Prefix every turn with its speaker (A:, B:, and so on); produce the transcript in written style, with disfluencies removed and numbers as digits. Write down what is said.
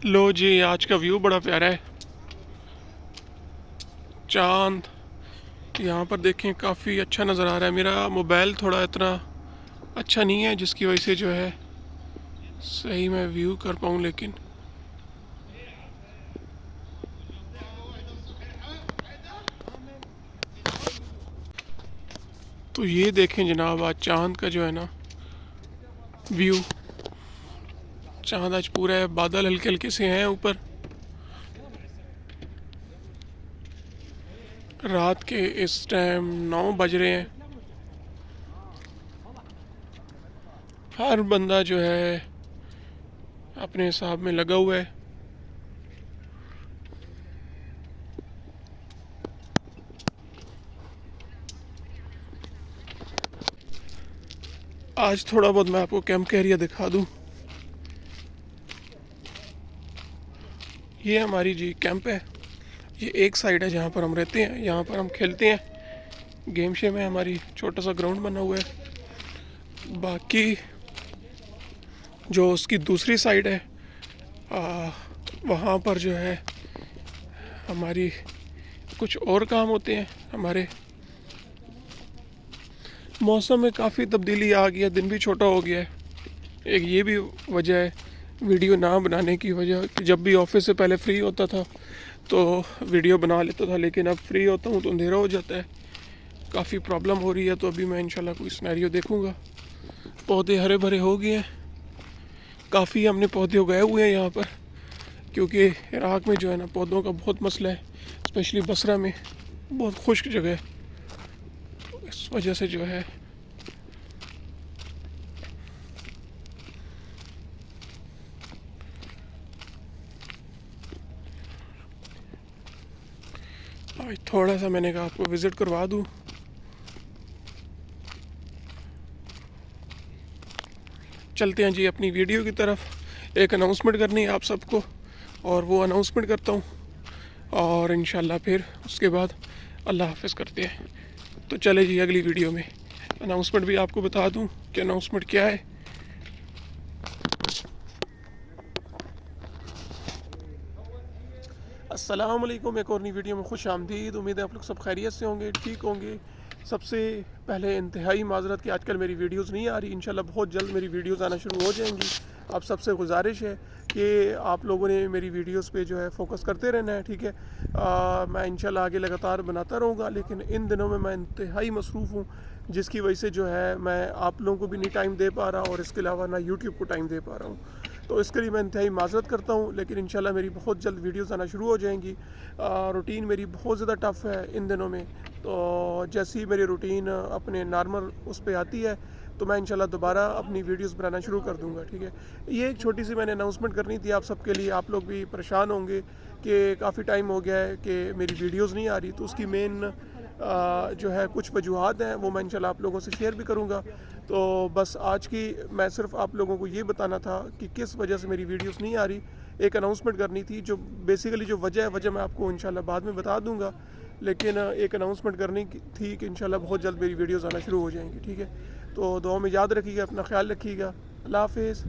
A: लो जी, आज का व्यू बड़ा प्यारा है। चांद यहाँ पर देखें काफ़ी अच्छा नज़र आ रहा है। मेरा मोबाइल थोड़ा इतना अच्छा नहीं है जिसकी वजह से जो है सही मैं व्यू कर पाऊँ, लेकिन तो ये देखें जनाब, आज चांद का जो है ना व्यू। चांद आज पूरा है, बादल हल्के हल्के से हैं ऊपर। रात के इस टाइम 9 बज रहे हैं। हर बंदा जो है अपने हिसाब में लगा हुआ है। आज थोड़ा बहुत मैं आपको कैंप का एरिया दिखा दूं। ये हमारी जी कैंप है। ये एक साइड है जहाँ पर हम रहते हैं, यहाँ पर हम खेलते हैं। गेम शे में हमारी छोटा सा ग्राउंड बना हुआ है। बाकी जो उसकी दूसरी साइड है, वहाँ पर जो है हमारी कुछ और काम होते हैं। हमारे मौसम में काफ़ी तब्दीली आ गई है, दिन भी छोटा हो गया है। एक ये भी वजह है वीडियो ना बनाने की वजह, कि जब भी ऑफिस से पहले फ्री होता था तो वीडियो बना लेता था, लेकिन अब फ्री होता हूँ तो अंधेरा हो जाता है। काफ़ी प्रॉब्लम हो रही है, तो अभी मैं इंशाल्लाह कोई सिनेरियो देखूँगा। पौधे हरे भरे हो गए हैं, काफ़ी हमने पौधे उगाए हुए हैं यहाँ पर, क्योंकि इराक़ में जो है ना पौधों का बहुत मसला है। स्पेशली बसरा में बहुत खुश्क जगह है, इस वजह से जो है आज थोड़ा सा मैंने कहा आपको विज़िट करवा दूँ। चलते हैं जी अपनी वीडियो की तरफ। एक अनाउंसमेंट करनी है आप सबको, और वो अनाउंसमेंट करता हूँ, और इंशाल्लाह फिर उसके बाद अल्लाह हाफ़िज़ करते हैं। तो चले जी अगली वीडियो में अनाउंसमेंट भी आपको बता दूँ कि अनाउंसमेंट क्या है। अस्सलाम वालेकुम, एक और नई वीडियो में खुश आमदीद। उम्मीद है आप लोग सब खैरियत से होंगे, ठीक होंगे। सबसे पहले इंतहाई माजरत कि आजकल मेरी वीडियोस नहीं आ रही। इंशाल्लाह बहुत जल्द मेरी वीडियोस आना शुरू हो जाएंगी। आप सबसे गुजारिश है कि आप लोगों ने मेरी वीडियोस पे जो है फोकस करते रहना है, ठीक है। मैं इंशाल्लाह आगे लगातार बनाता रहूँगा, लेकिन इन दिनों में मैं इंतहाई मसरूफ़ हूँ, जिसकी वजह से जो है मैं आप लोगों को भी नहीं टाइम दे पा रहा, और इसके अलावा ना यूट्यूब को टाइम दे पा रहा हूँ। तो इसके लिए मैं इंतहाई माजरत करता हूँ, लेकिन इंशाल्लाह मेरी बहुत जल्द वीडियोस आना शुरू हो जाएंगी। रूटीन मेरी बहुत ज़्यादा टफ़ है इन दिनों में, तो जैसी मेरी रूटीन अपने नॉर्मल उस पर आती है तो मैं इंशाल्लाह दोबारा अपनी वीडियोस बनाना शुरू कर दूंगा, ठीक है। ये एक छोटी सी मैंने अनाउंसमेंट करनी थी आप सबके लिए। आप लोग भी परेशान होंगे कि काफ़ी टाइम हो गया है कि मेरी वीडियोस नहीं आ रही, तो उसकी मेन जो है कुछ वजूहत हैं, वो मैं इंशाल्लाह आप लोगों से शेयर भी करूँगा। तो बस आज की मैं सिर्फ आप लोगों को ये बताना था कि किस वजह से मेरी वीडियोस नहीं आ रही। एक अनाउंसमेंट करनी थी, जो बेसिकली जो वजह है, वजह मैं आपको इंशाल्लाह बाद में बता दूंगा, लेकिन एक अनाउंसमेंट करनी थी कि इंशाल्लाह बहुत जल्द मेरी वीडियोस आना शुरू हो जाएंगी, ठीक है। तो दुआ में याद रखिएगा, अपना ख्याल रखिएगा। अल्लाह हाफिज़।